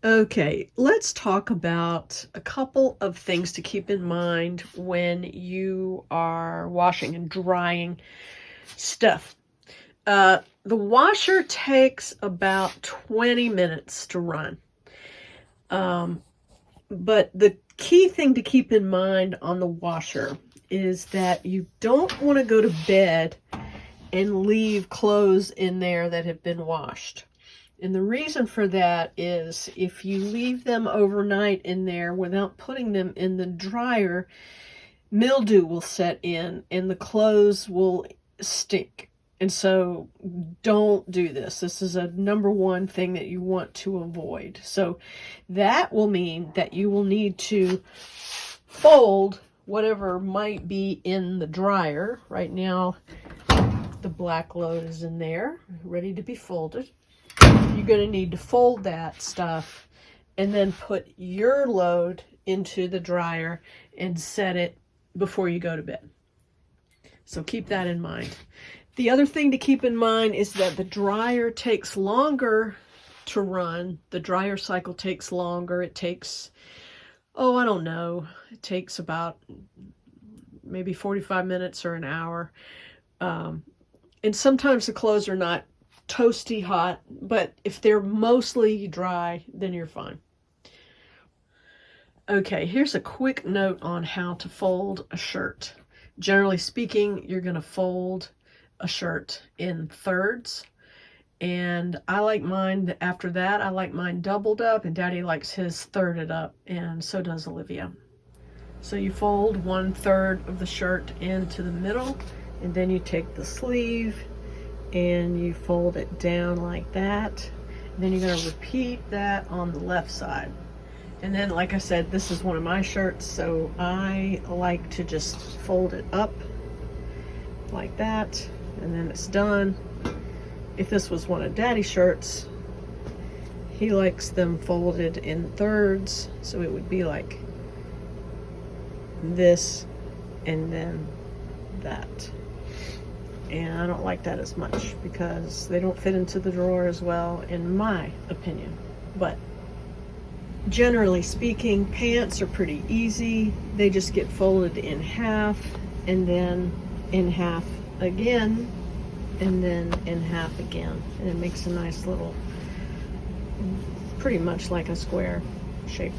Okay, let's talk about a couple of things to keep in mind when you are washing and drying stuff. The washer takes about 20 minutes to run. But the key thing to keep in mind on the washer is that you don't want to go to bed and leave clothes in there that have been washed. And the reason for that is if you leave them overnight in there without putting them in the dryer, mildew will set in and the clothes will stink. And so don't do this. This is a number one thing that you want to avoid. So that will mean that you will need to fold whatever might be in the dryer. Right now, the black load is in there, ready to be folded. You're going to need to fold that stuff and then put your load into the dryer and set it before you go to bed. So keep that in mind. The other thing to keep in mind is that the dryer takes longer to run. The dryer cycle takes longer. It takes, I don't know, it takes about maybe 45 minutes or an hour. And sometimes the clothes are not toasty hot, but if they're mostly dry, then you're fine. Okay, here's a quick note on how to fold a shirt. Generally speaking, you're going to fold a shirt in thirds, and I like mine, after that, I like mine doubled up, and Daddy likes his thirded up, and so does Olivia. So you fold 1/3 of the shirt into the middle, and then you take the sleeve and you fold it down like that. And then you're going to repeat that on the left side. And then, like I said, this is one of my shirts, so I like to just fold it up like that, and then it's done. If this was one of Daddy's shirts, he likes them folded in thirds, so it would be like this and then that. And I don't like that as much because they don't fit into the drawer as well, in my opinion. But generally speaking, pants are pretty easy. They just get folded in half and then in half again and then in half again. And it makes a nice little, pretty much like a square shape.